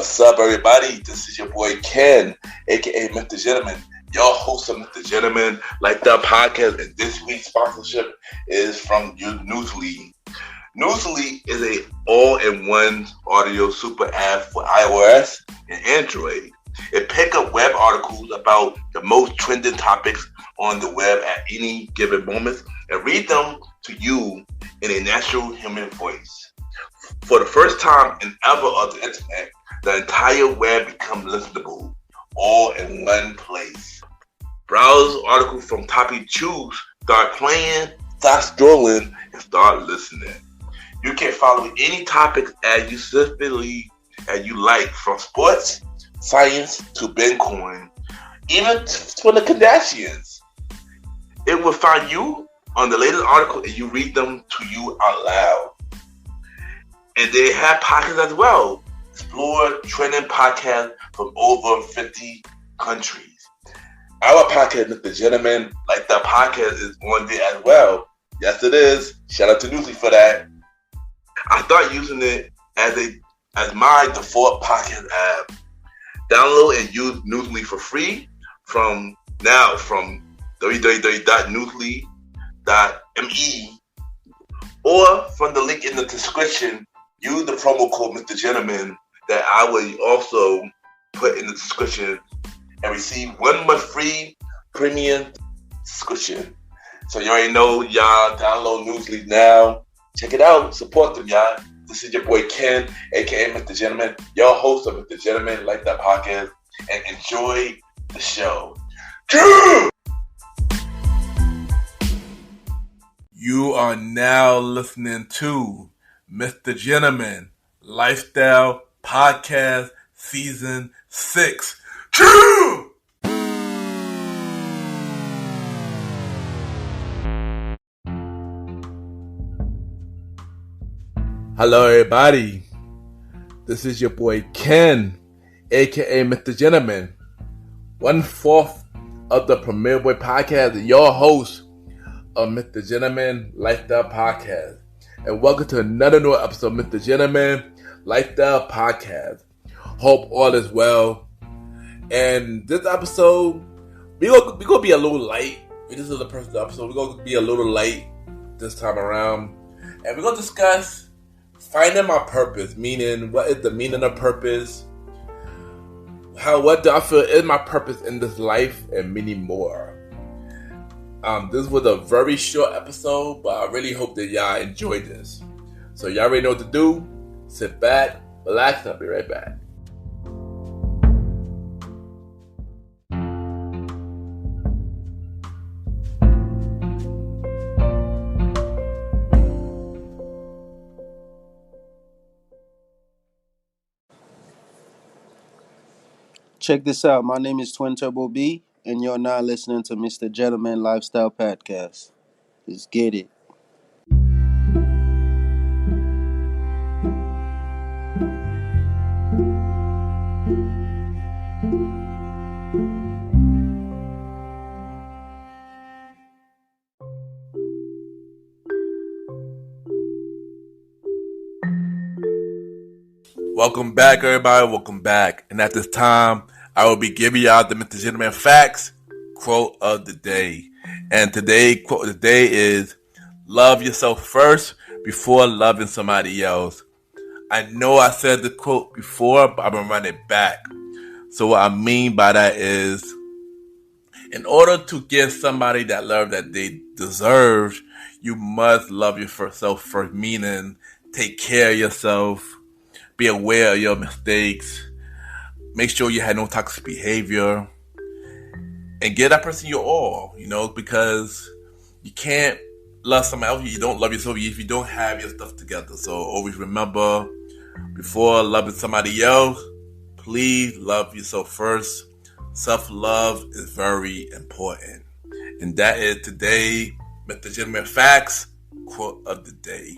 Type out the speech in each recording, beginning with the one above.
What's up, everybody? This is your boy Ken, aka MrGentleman, your host of MrGentleman Like That podcast. And this week's sponsorship is from Newsly. Newsly is a all-in-one audio super app for iOS and Android. It picks up web articles about the most trending topics on the web at any given moment and read them to you in a natural human voice. For the first time in ever on the internet, the entire web becomes listenable, all in one place. Browse articles from topic choose, start playing, start scrolling, and start listening. You can follow any topic as you specifically as you like, from sports, science to Bitcoin, even for the Kardashians. It will find you on the latest article and you read them to you out loud. And they have podcasts as well. Explore trending podcasts from over 50 countries. Our podcast, MrGentleman Like That podcast, is on there as well. Yes, it is. Shout out to Newsly for that. I started using it as my default podcast app. Download and use Newsly for free from www.newsly.me or from the link in the description. Use the promo code MrGentleman that I will also put in the description and receive 1 month free premium subscription. So you already know, y'all, download Newsly now. Check it out. Support them, y'all. This is your boy Ken, aka MrGentleman, your host of MrGentleman Like That podcast, and enjoy the show. You are now listening to MrGentleman Lifestyle Podcast Season 6. True! Hello, everybody. This is your boy Ken, aka MrGentleman, 1/4 of the Premier Boy Podcast, your host of MrGentleman Lifestyle Podcast. And welcome to another new episode of MrGentleman Lifestyle Podcast. Hope all is well. And this episode, we're gonna be a little light. This is the first episode. We're gonna be a little light this time around. And we're gonna discuss finding my purpose, meaning what is the meaning of purpose? What do I feel is my purpose in this life, and many more. This was a very short episode, but I really hope that y'all enjoyed this. So y'all already know what to do. Sit back, relax, and I'll be right back. Check this out. My name is Twin Turbo B, and you're now listening to MrGentleman Lifestyle Podcast. Let's get it. Welcome back, everybody. Welcome back. And at this time, I will be giving y'all the MrGentleman Facts quote of the day. And today's quote of the day is, love yourself first before loving somebody else. I know I said the quote before, but I'm going to run it back. So what I mean by that is, in order to give somebody that love that they deserve, you must love yourself first, meaning take care of yourself. Be aware of your mistakes. Make sure you had no toxic behavior. And give that person your all, because you can't love somebody else if you don't love yourself, if you don't have your stuff together. So always remember, before loving somebody else, please love yourself first. Self-love is very important. And that is today, MrGentleman Facts quote of the day.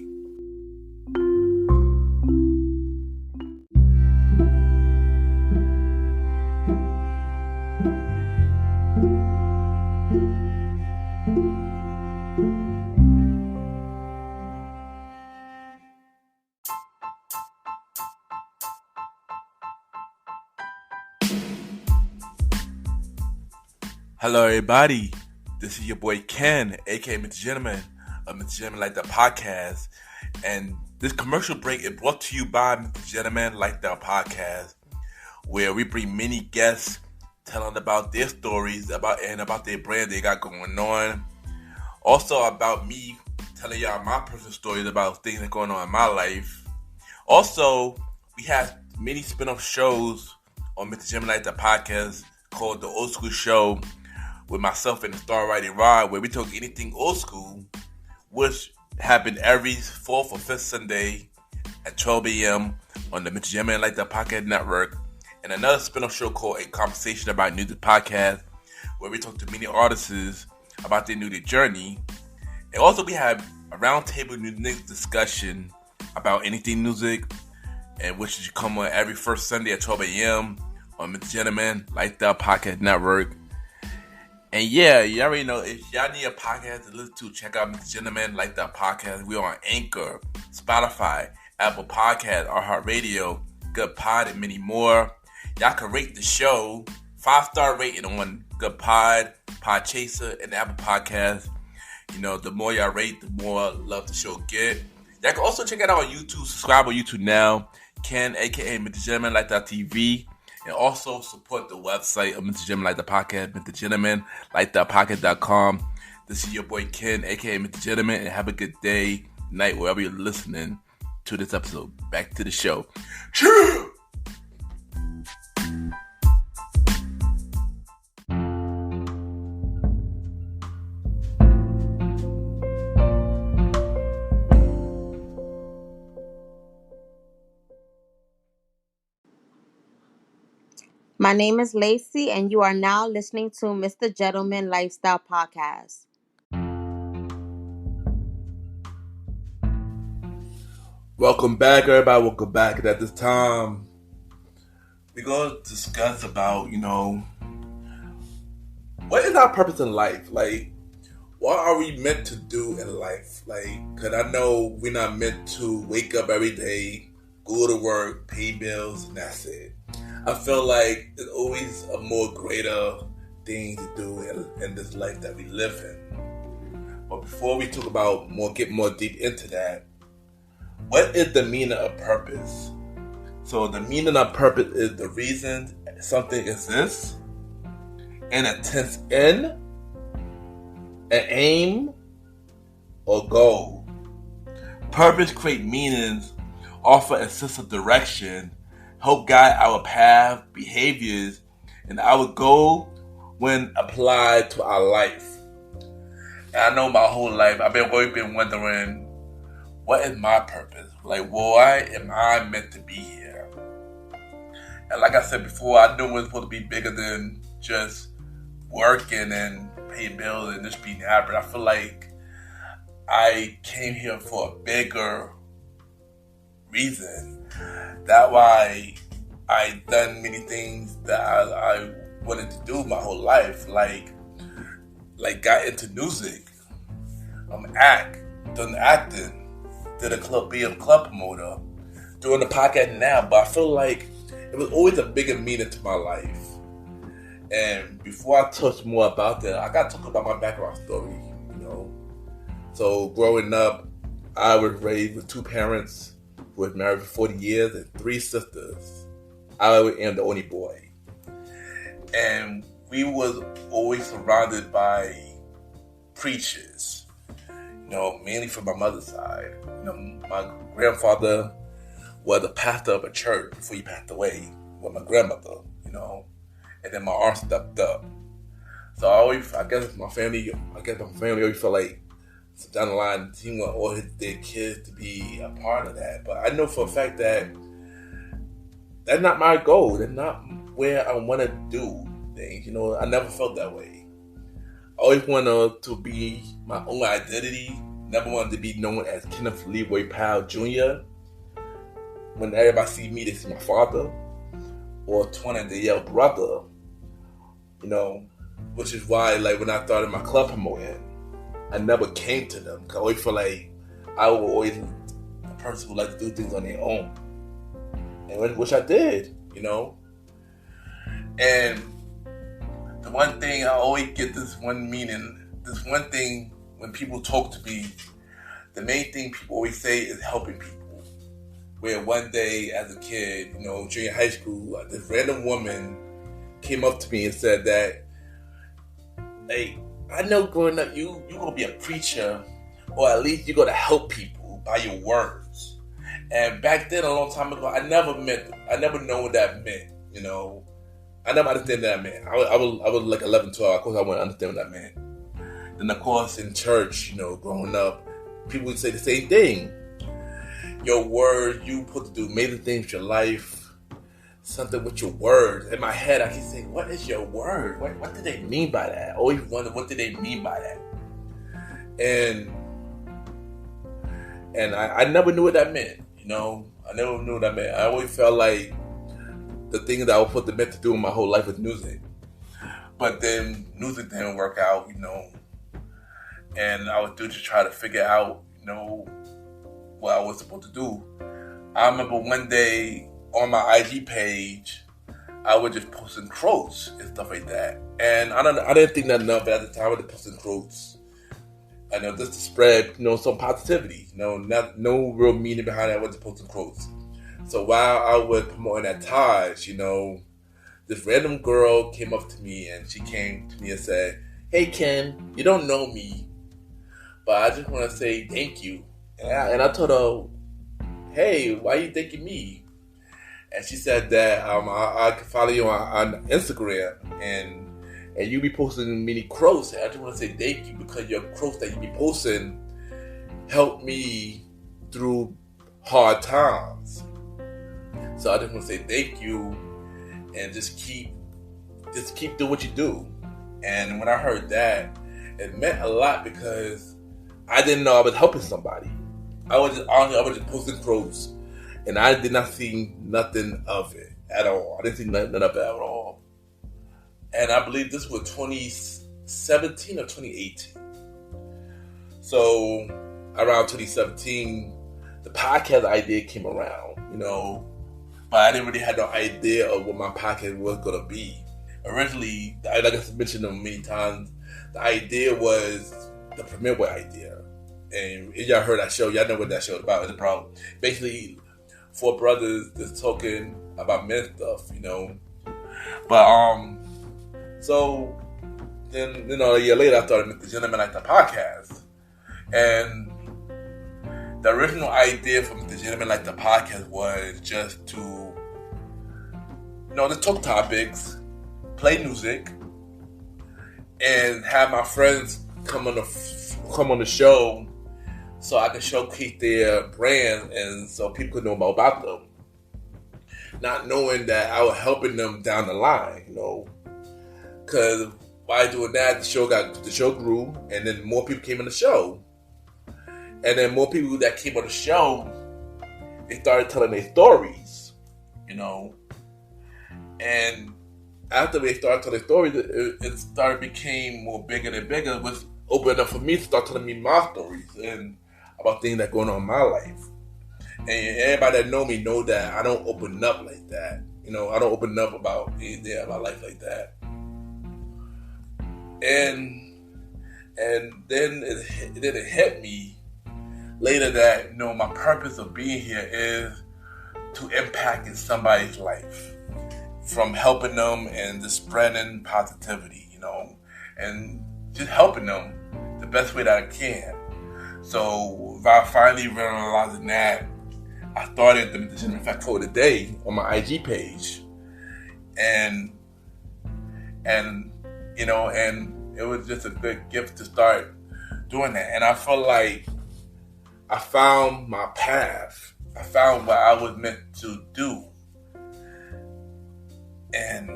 Hello, everybody. This is your boy Ken, aka MrGentleman of MrGentleman Like That Podcast. And this commercial break is brought to you by MrGentleman Like That Podcast, where we bring many guests telling about their stories about their brand they got going on. Also about me telling y'all my personal stories about things that are going on in my life. Also, we have many spin-off shows on MrGentleman Like That Podcast called The Old School Show with myself and the Star Writing Rod, where we talk anything old school, which happen every 4th or 5th Sunday at 12 a.m. on the MrGentleman Like That Podcast Network. And another spin-off show called A Conversation About Music Podcast, where we talk to many artists about their music journey. And also we have a roundtable music discussion about anything music, and which should come on every first Sunday at 12 a.m. on MrGentleman Like That Podcast Network. And yeah, you already know, if y'all need a podcast to listen to, check out MrGentleman Like That Podcast. We're on Anchor, Spotify, Apple Podcasts, iHeartRadio, Good Pod, and many more. Y'all can rate the show 5-star rating on Good Pod, Podchaser, and Apple Podcasts. You know, the more y'all rate, the more love the show get. Y'all can also check it out on YouTube. Subscribe on YouTube now. Ken, aka MrGentleman Like That TV. And also support the website of MrGentleman Like That Podcast, MrGentleman Like That Podcast.com. This is your boy Ken, aka MrGentleman, and have a good day, night, wherever you're listening to this episode. Back to the show. Cheers! My name is Lacey, and you are now listening to MrGentleman Lifestyle Podcast. Welcome back, everybody. Welcome back. And at this time, we're going to discuss about, what is our purpose in life? Like, what are we meant to do in life? Like, because I know we're not meant to wake up every day, go to work, pay bills, and that's it. I feel like there's always a more greater thing to do in this life that we live in. But before we talk about get more deep into that, what is the meaning of purpose? So the meaning of purpose is the reason something exists, an intent in, an aim, or goal. Purpose create meanings, offer a sense of direction, help guide our path, behaviors, and our goal when applied to our life. And I know my whole life I've always been wondering, what is my purpose? Like, why am I meant to be here? And like I said before, I knew it was supposed to be bigger than just working and paying bills and just being average. I feel like I came here for a bigger reason. That's why I done many things that I wanted to do my whole life, like got into music, done acting, did be a club promoter, doing the podcast now. But I feel like it was always a bigger meaning to my life. And before I touch more about that, I gotta talk about my background story. So growing up, I was raised with 2 parents who was married for 40 years and 3 sisters. I am the only boy. And we was always surrounded by preachers, mainly from my mother's side. My grandfather was a pastor of a church before he passed away with my grandmother, and then my aunt stepped up. So I guess my family always felt like down the line, he want all their kids to be a part of that. But I know for a fact that that's not my goal. That's not where I want to do things. I never felt that way. I always wanted to be my own identity. Never wanted to be known as Kenneth Leroy Powell Jr. When everybody see me, they see my father, or Twin they yell brother. Which is why, like, when I started my club promoting, I never came to them, because I always feel like I was always a person who likes to do things on their own, and which I did, And the one thing I always get this one meaning, this one thing when people talk to me, the main thing people always say is helping people. Where one day as a kid, junior high school, this random woman came up to me and said that, hey, I know growing up you're going to be a preacher, or at least you're going to help people by your words. And back then, a long time ago, I never know what that meant, I never understood what that meant. I was like 11, 12. Of course, I wouldn't understand what that meant. Then, of course, in church, growing up, people would say the same thing. Your word, you put to do amazing things with your life. Something with your words. In my head, I keep saying, what is your word? What do they mean by that? I always wonder, what do they mean by that? And I never knew what that meant, I never knew what that meant. I always felt like the thing that I was meant to do in my whole life was music. But then music didn't work out, and I was to try to figure out, what I was supposed to do. I remember one day on my IG page, I was just posting quotes and stuff like that. And I didn't think nothing of it at the time. I was just posting quotes. I know just to spread, some positivity. No real meaning behind it. I was just posting quotes. So while I was promoting that Taj, this random girl came up to me and she came to me and said, "Hey Ken, you don't know me, but I just want to say thank you." And I told her, "Hey, why are you thanking me?" And she said that I can follow you on Instagram and you be posting many quotes. And I just want to say thank you because your quotes that you be posting helped me through hard times. So I just want to say thank you and just keep doing what you do. And when I heard that, it meant a lot because I didn't know I was helping somebody. I was just posting quotes, and I did not see nothing of it at all. I didn't see nothing of it at all. And I believe this was 2017 or 2018. So around 2017, the podcast idea came around, but I didn't really have no idea of what my podcast was going to be. Originally, like I mentioned many times, the idea was the Premiere idea. And if y'all heard that show, y'all know what that show is about. It's about basically 4 brothers that's talking about men stuff, But, so then, a year later, I started MrGentleman like the podcast. And the original idea for MrGentleman like the podcast was just to, to talk topics, play music, and have my friends come on the show so I can showcase their brand and so people could know more about them. Not knowing that I was helping them down the line, because by doing that, the show grew, and then more people came on the show. And then more people that came on the show, they started telling their stories, And after they started telling their stories, it became more bigger and bigger, which opened up for me to start telling me my stories and about things that going on in my life. And everybody that know me know that I don't open up like that. I don't open up about anything about life like that. And then it hit me later that my purpose of being here is to impact in somebody's life, from helping them and just spreading positivity, and just helping them the best way that I can. So by finally realizing that, I started the MrGentleman Fact for the Day on my IG page, and it was just a good gift to start doing that. And I felt like I found my path. I found what I was meant to do. And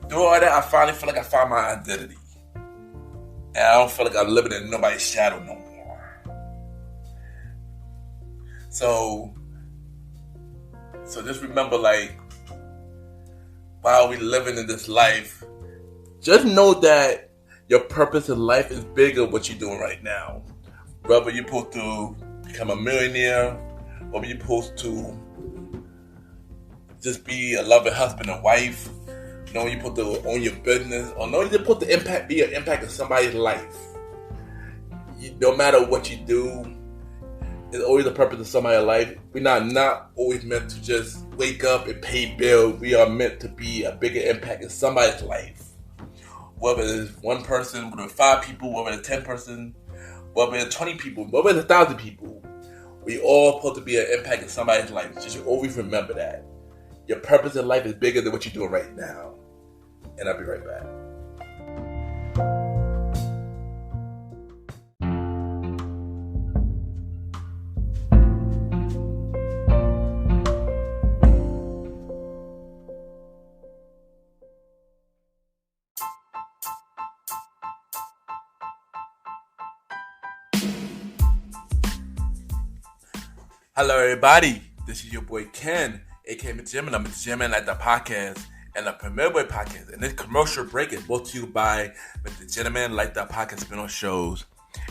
through all that, I finally feel like I found my identity. And I don't feel like I'm living in nobody's shadow no more. So just remember, while we living in this life, just know that your purpose in life is bigger than what you're doing right now. Whether you're supposed to become a millionaire, or you're supposed to just be a loving husband and wife, knowing you put to own your business, or knowing you put the impact, be an impact in somebody's life. No matter what you do, it's always the purpose of somebody's life. We're not always meant to just wake up and pay bills. We are meant to be a bigger impact in somebody's life. Whether it's one person, whether it's 5 people, whether it's 10 person, whether it's 20 people, whether it's 1,000 people. We all supposed to be an impact in somebody's life. Just always remember that. Your purpose in life is bigger than what you're doing right now. And I'll be right back. Hello, everybody. This is your boy Ken, aka MrGentleman. I'm MrGentleman like the podcast and the Premier Boy podcast. And this commercial break is brought to you by MrGentleman like the podcast spin-off shows.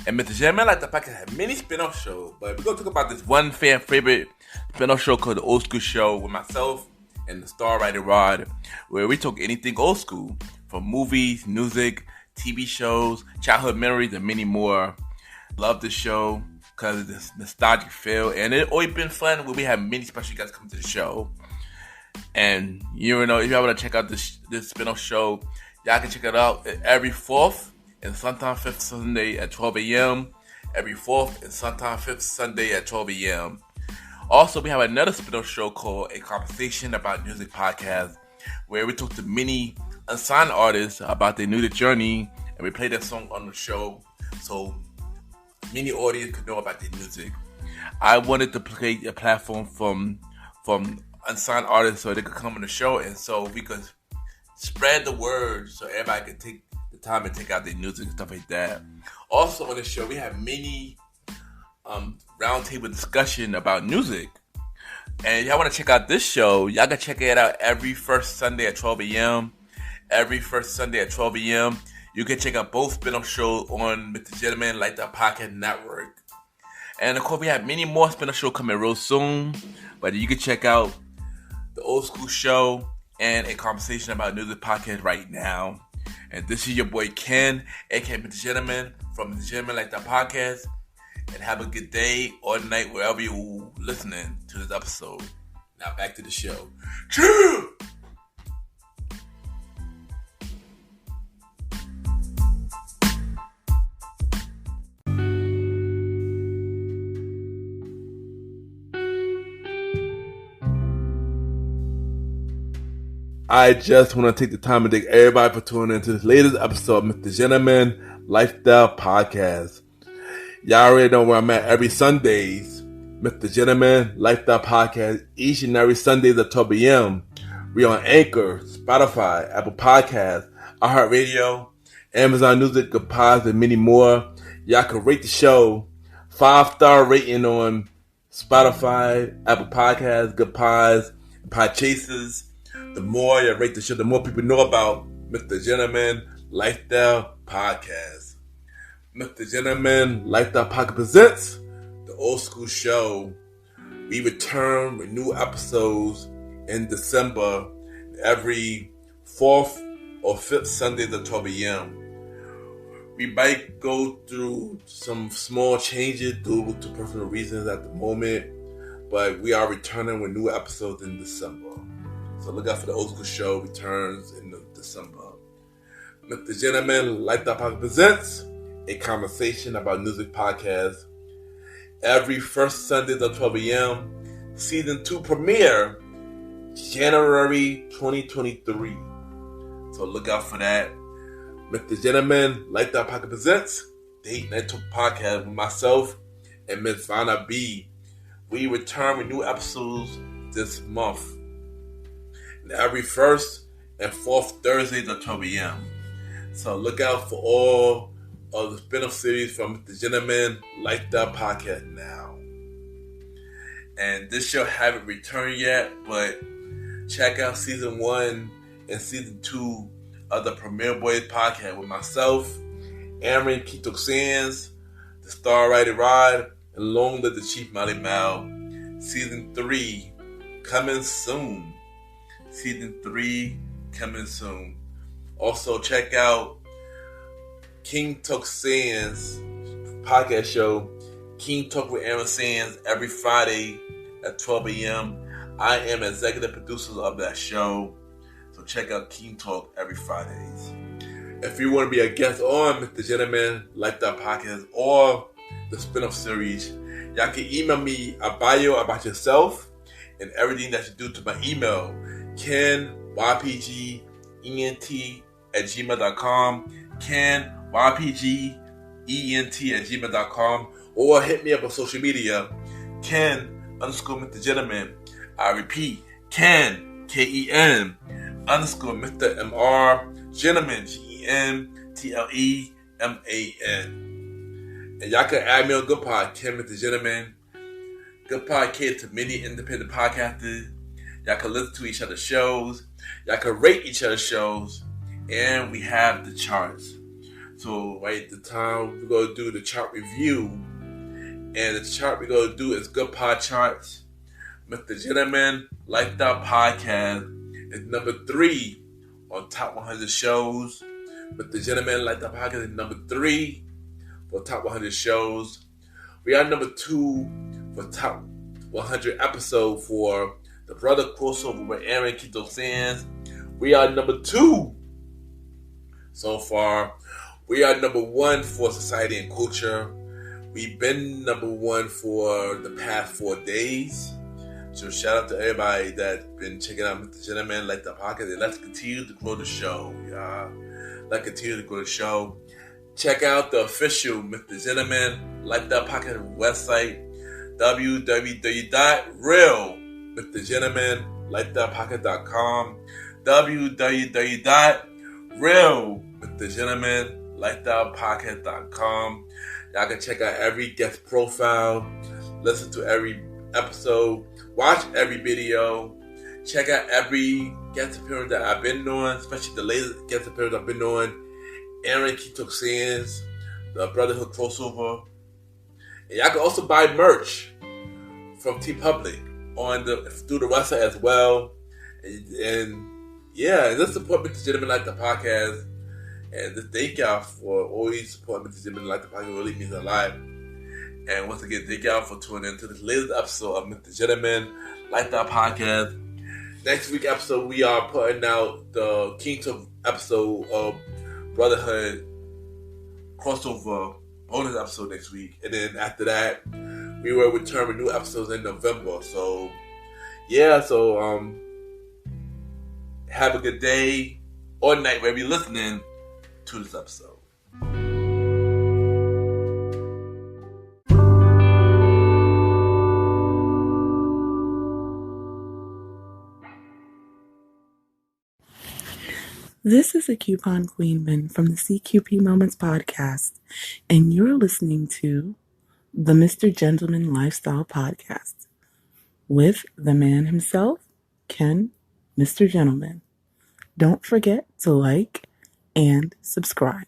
And MrGentleman like the podcast has many spin-off shows, but we're gonna talk about this one fan favorite spin-off show called The Old School Show with myself and the star writer Rod, where we talk anything old school, from movies, music, TV shows, childhood memories, and many more. Love the show because of this nostalgic feel, and it's always been fun when we have many special guests come to the show. And you know, if y'all want to check out this spin-off show, y'all can check it out every 4th and sometimes 5th Sunday at 12 a.m. Every 4th and sometimes 5th Sunday at 12 a.m. Also, we have another spin-off show called A Conversation About Music Podcast, where we talk to many unsigned artists about their music journey, and we play their song on the show, so many audience could know about their music. I wanted to create a platform from unsigned artists so they could come on the show, and so we could spread the word so everybody could take the time and take out their music and stuff like that. Also on the show, we have many roundtable discussion about music. And y'all want to check out this show, y'all can check it out every first Sunday at 12 a.m. Every first Sunday at 12 a.m. You can check out both spin-off shows on MrGentleman like the podcast network. And of course, we have many more spin-off shows coming real soon. But you can check out The Old School Show and A Conversation About Music podcast right now. And this is your boy Ken, aka MrGentleman from MrGentleman like the podcast. And have a good day or night wherever you're listening to this episode. Now back to the show. Cheers! I just want to take the time and thank everybody for tuning into this latest episode of MrGentleman Lifestyle Podcast. Y'all already know where I'm at every Sundays. MrGentleman Lifestyle Podcast, each and every Sundays at 12 a.m. We on Anchor, Spotify, Apple Podcasts, iHeartRadio, Amazon Music, Good Pods, and many more. Y'all can rate the show 5-star rating on Spotify, Apple Podcasts, Good Pods, and Podchasers. The more you rate the show, the more people know about MrGentleman Lifestyle Podcast. MrGentleman Lifestyle Podcast presents The Old School Show. We return with new episodes in December every 4th or 5th Sundays at 12 a.m. We might go through some small changes due to personal reasons at the moment, but we are returning with new episodes in December. So look out for The Old School Show returns in December. MrGentleman Lifestyle Podcast presents A Conversation About Music podcast every first Sunday at 12 a.m. Season 2 premiere January 2023. So look out for that. MrGentleman Lifestyle Podcast presents Date Night Talk podcast with myself and Miss Vanna B. We return with new episodes this month. Every first and 4th Thursdays at 12 a.m. So look out for all of the spin-off series from MrGentleman Lifestyle Podcast now. And this show haven't returned yet, but check out season 1 and season 2 of the Premier Boys podcast with myself, Aaron Keto Sands, the star writer Rod, and Long Live the Chief Molly Mal. Season 3 coming soon. Season 3 coming soon. Also, check out King Talk Sands podcast show, King Talk with Aaron Sands, every Friday at 12 a.m. I am executive producer of that show, so check out King Talk every Fridays. If you want to be a guest on Mr. Gentleman Lifestyle Podcast or the spin-off series, y'all can email me a bio about yourself and everything that you do to my email, kenypgent@gmail.com, kenypgent@gmail.com, or hit me up on social media, Ken_Mr. Gentleman. I repeat, Ken, Ken _Mr. MR Gentleman, GentleMan. And y'all can add me on Good Pod, Ken Mr. Gentleman. Good Pod caters to many independent podcasters. Y'all can listen to each other's shows. Y'all can rate each other's shows. And we have the charts. So right at the time, we're going to do the chart review. And the chart we're going to do is Good Pod Charts. Mr. Gentleman Lifestyle Podcast is number 3 on Top 100 shows. Mr. Gentleman Lifestyle Podcast is number 3 for Top 100 shows. We are number 2 for Top 100 episode for the Brother Crossover with Aaron Keto Sands. We are number 2 so far. We are number 1 for Society and Culture. We've been number 1 for the past 4 days. So shout out to everybody that's been checking out Mr. Gentleman Like the Podcast, and let's continue to grow the show, y'all. Let's continue to grow the show. Check out the official Mr. Gentleman Like the Podcast website, www.realmrgentlemanlikethepodcast.com, www.realmrgentlemanlikethepodcast.com. Y'all can check out every guest profile, listen to every episode, watch every video, check out every guest appearance that I've been on, especially the latest guest appearance I've been on, Aaron Keto Sands, the Brotherhood Crossover. And y'all can also buy merch from TeePublic through the website as well. And yeah, let's support Mr. Gentleman Like the Podcast. And just thank y'all for always supporting Mr. Gentleman Like the Podcast. It really means a lot. And once again, thank y'all for tuning in to this latest episode of Mr. Gentleman Like the Podcast. Next week's episode, we are putting out the King Talk episode of Brotherhood Crossover bonus episode next week. And then after that, we will return with new episodes in November. So, yeah, have a good day or night wherever you're listening to this episode. This is a Coupon Queenman from the CQP Moments podcast, and you're listening to the Mr. Gentleman Lifestyle Podcast with the man himself, Ken, Mr. Gentleman. Don't forget to like and subscribe.